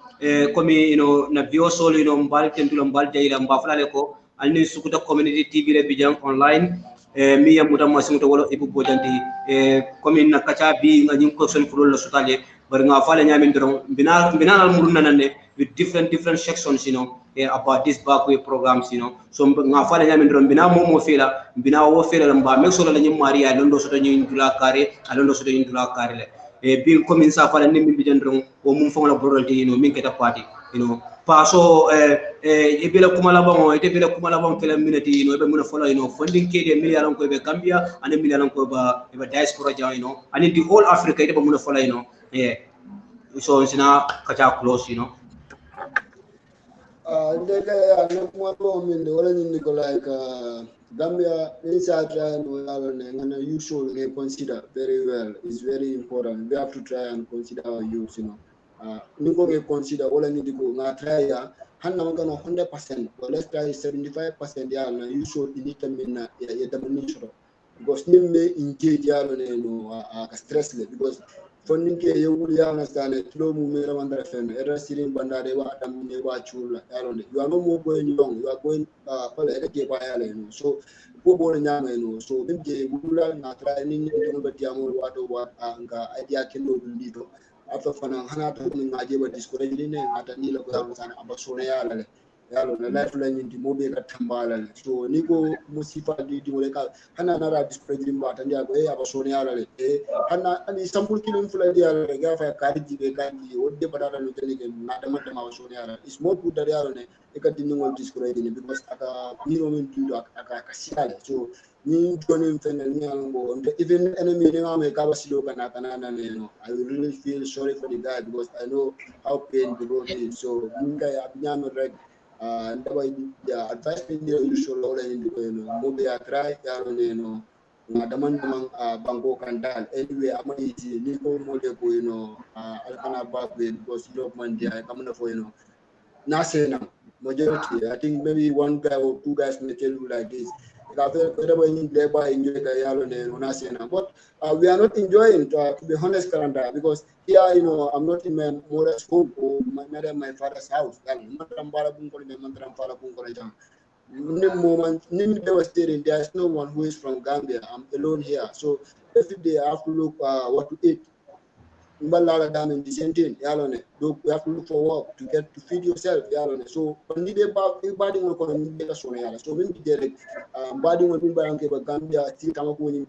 komi na bio solo mbal tendulo mbal jayla mbaflale ko alni Sukuta community tv le bijang online mi yamuta masimuto wala ibu bojanti komi na kacha bi ngani ko son fulo sutale but nga fale nyamin dron bina al muruna nanne with different sections about this backway programs so nga fale nyamin dron bina momo fela bina wo fela mba make sure la nyim maria londo so nyi dula kare alondo so nyi dula kare le bi comme ça fale ni mi bijan dron o mum fonga borolti min keta party paso e bela kumala bango ite bela kumala bango kala minati be muna follow funding kede million ko be Gambia and million ko ba diaspora ja and in the whole Africa ite be muna follow so sina kacha close Gambia inside try and you should consider very well. It's very important. We have to try and consider our youth, Niko consider all I need to go na try ya hanna magana 100% but let's try 75% ya na you should determine ya domination because nimme engage ya ka stress le because funding ke you understand it flow mu mera mandara fen era sirin bandare wa adam ne wa chula you are no more going young you are going pale ke ba ya le so go bo nyama so bimje gula na try ni ni ba tiamo wa do wa anga idea ke no lido after fana hana to min ngaje ba discourage ne ngata ni la ko yalla sana abasone yalla na life la nyindi mobe ka tambala so niko musifa di wole ka hana na ra discourage ba tan ya ko abasone yalla hana ani sample kilin fula di yalla ga fa ka di be ka di wodde badara no tele ke na dama abasone yalla is more good da yalla ne e ka di ngol discourage ne because aka ni no min tudo aka kasiyale so ni joni mfene ni ango even enemy ni ngame ka basilo kana I will really feel sorry for the guy because I know how pain the road is so minga ya binyame rek ndaba ya advice ni you should all in mobe ya try ya na daman bango kandal anyway amani ni ko mole ko alkana back because you don't man dia kamuna for nasena majority I think maybe one guy or two guys may tell you like this but we are not enjoying to be honest Karanta because here I'm not in my mother's home or my father's house there's no one who is from Gambia. I'm alone here so every day I have to look what to eat. The same thing, we have to look for work to feed yourself, so when you body so when you get body when Gambia still come up with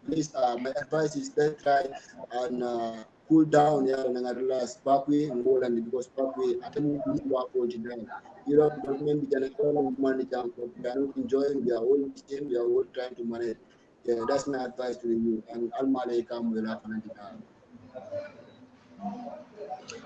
please my advice is let's try and cool down and relax backway and go and because backway I think we work for Europe government money they are not enjoying their own system, they are all trying to manage. That's my advice to you and Al-Malaikam will have an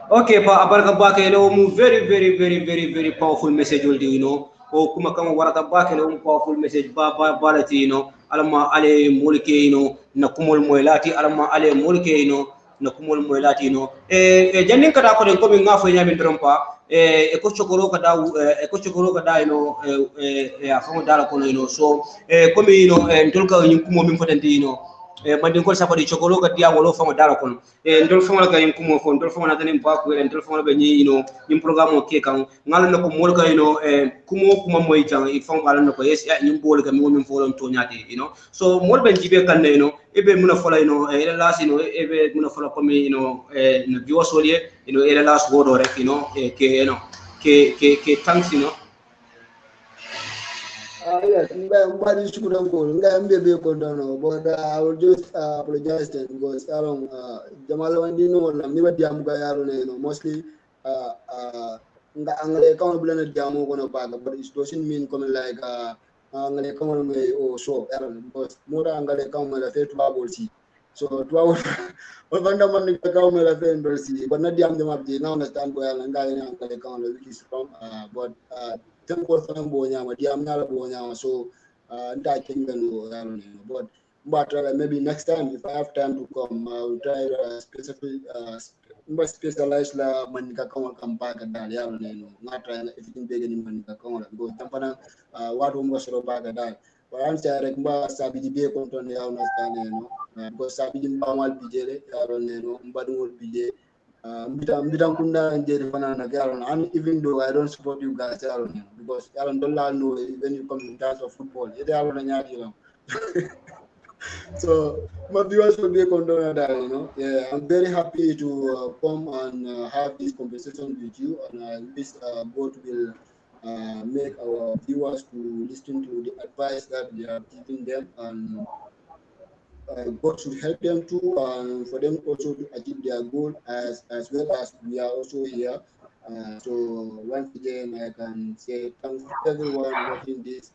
Okay, pa abarka bakele mu very powerful message o kuma kama waraka bakele powerful message balati alama ale mulke na kumol moylati alama ale mulke na kumol moylati jannin kada ko den ko min ngafo nyami trompa e ko chokoro kada ya famo dala ko so ko mi ntolka nyum kumo min fotandi mandin ko safari chokolo ka dia wolo famo dala kono ndol famo ga yin kumo fon ndol famo na tanim ba ko ndol famo be ni nim programme ke kan ngalo nako mol ka kuma moy tan il famo ala nako yes ya nim bol ga mi won folon to nyaati so mol ben jibe kan e be muna fola e la sino e be muna fola ko mi no biwo solie e la las wodo rek ke thanks yes, nobody should have gone. But I will just apologize then because Jamal Wandino never diam mostly angale account blended diamo gonna bag, but it doesn't mean coming like angale account may or so because more angale account may have to bubble see. So 2 hours or fundamental account may have embassy, but not diam them up the now understand well and guy angale account which is from but temple for Bonya, diam nala Bonya, so that can but maybe next time if I have time to come I will try specialized la manika kama kampaka dal not try everything big in manika kama because tampana what was so baga dal but I'm saying mba sabi di be konton ya understand because sabi di mbamal bijele mbadungol bije mbidam kunda njeri fanana and even though I don't support you guys because don't know when you come in terms of football it So my viewers will be condoned that, you know. Yeah, I'm very happy to come and have this conversation with you, and I wish God will make our viewers to listen to the advice that we are giving them, and God should help them too, and for them also to achieve their goal as well as we are also here. So once again, I can say thanks to everyone watching this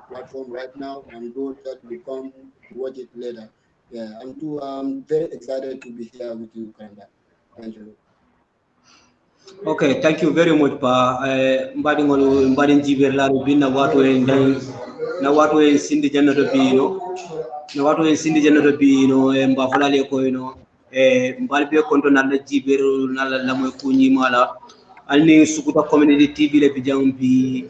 platform right now, and those that will come to watch it later. Yeah, I'm very excited to be here with you, Karanta. Thank you. Okay, thank you very much, Pa. Mbadi ngolo mbadi jiber la binna watu en dai na watu en sindi jannato bi no na watu en sindi jannato bi no e mba falale ko no mbal be konto na jiber na la moy kunyi mala alni Sukuta community TV le bi jam bi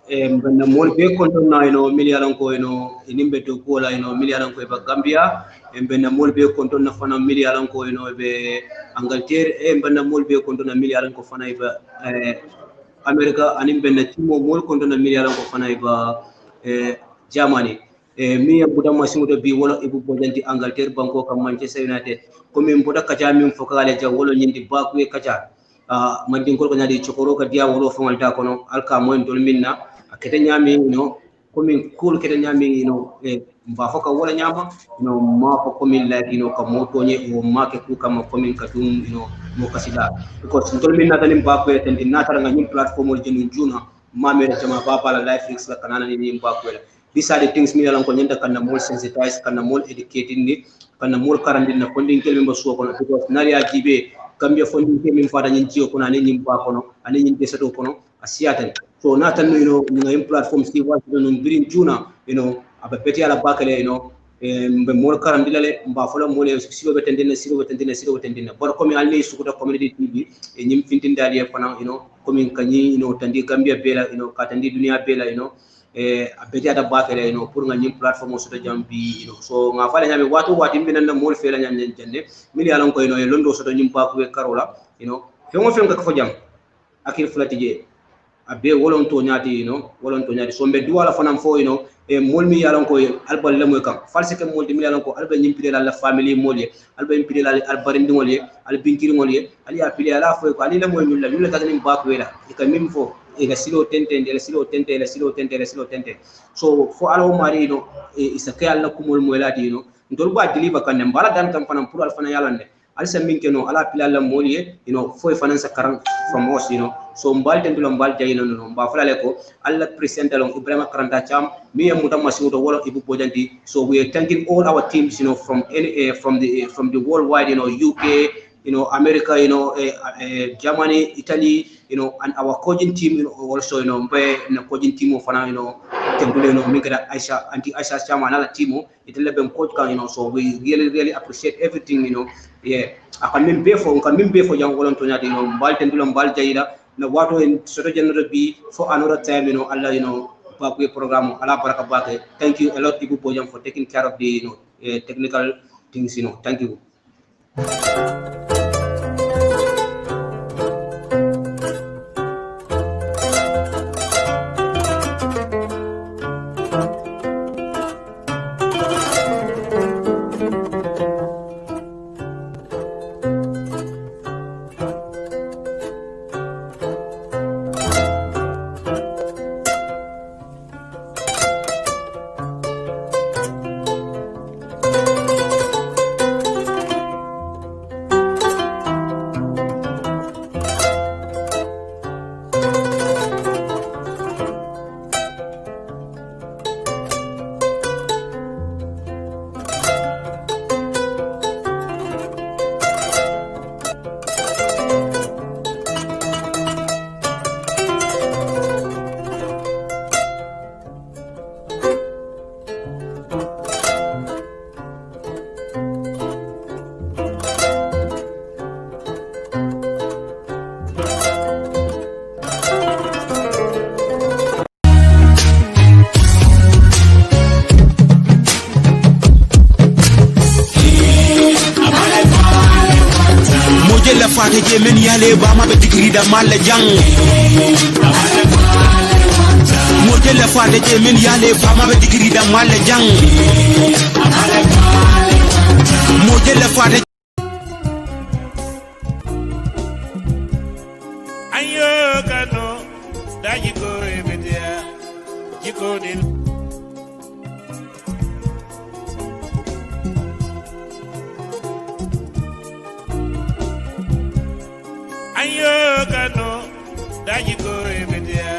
mbanna mol be konto na miliyaran ko inimbe to ko la miliyaran ko ba Gambia mbanna mol be konto na fana miliyaran ko be Angleterre mbanna mol be konto na miliyaran ko fana ba America anim benna timo mol konto na miliyaran ko fana ba Germany mi buda masimudo bi wala ibu bojanti Angleterre banko kam Manchester United ko min boda kaja min fokale ja wolo nyindi bakwe kaja man din ko nyadi chokoro ka dia wolo fongal ta kono alka mo en dol minna akete nyami ko min kul kete nyami mba foka wala nyama ma ko min like ka moto nye o ma ke ku kama ko min katum mo kasida because dol minna tanim bakwe ten din natara ngam platform wol jenu juna ma mere jama baba la life fix la kanana ni bakwe. These are the things me alan ko nyanda kan more sensitized kan more educated ni kan more karandin na funding kelme mba so kono because nari ajibe Gambia funding kelme fata nyin jiyo kono ani nyim ba kono ani nyim desato kono asiatan so na tan ngaim platform si wa no birin juna aba beti ala bakale mbe more karandilale mba fola mole silo betendina bor komi alni Sukuta community TV nyim fintindali fana komi kanyi tandi Gambia bela ka tandi dunia bela abeti ada bakere pour nga nyim platform so to jambi so nga fale nyame watu wati mbina na mol fela nyam jende mili alon ko londo so to nyim bakwe karola fengo fenga ko jam akil flatije abe wolon to nyati so mbe duwala fanam fo mol mi yalon ko albal lamoy kam false ke mol mi yalon ko alba nyim pide la family molye alba nyim pide la albarindi molye albinkiri molye ali ya pide ala fo ko ali lamoy nyulla tagni bakwe la ka mim fo ila silo tente so fo alo mari isake alla kumol moylati ndol ba deliver kan mbala dan kam fanam pour al fana yalande alsa minke ala pilala moliye fo fanansa karan from us so mbal tendula mbal jayino mba falale ko alla present along Ibrahim Karanta Cham mi mutam masimuto wala ibu bojanti so we are thanking all our teams from the worldwide UK America, Germany, Italy, and our coaching team, also, coaching team of, Aisha, Aisha Cham, another team, it's 11 coach, so we really appreciate everything, yeah. I can be for young volunteers, Baltendula, Baljaida, the water in Soto General B for another time, Allah, Bakwe program, Allah Barakabake. Thank you a lot, Ibu Bojam, for taking care of the, technical things, thank you. fate je men yale ba ma be digri da mal jang mojele fade je men yale fama be digri da malle jang mojele fade ayo kano daji ko ebedia jiko din ayo kano daji ko ebedia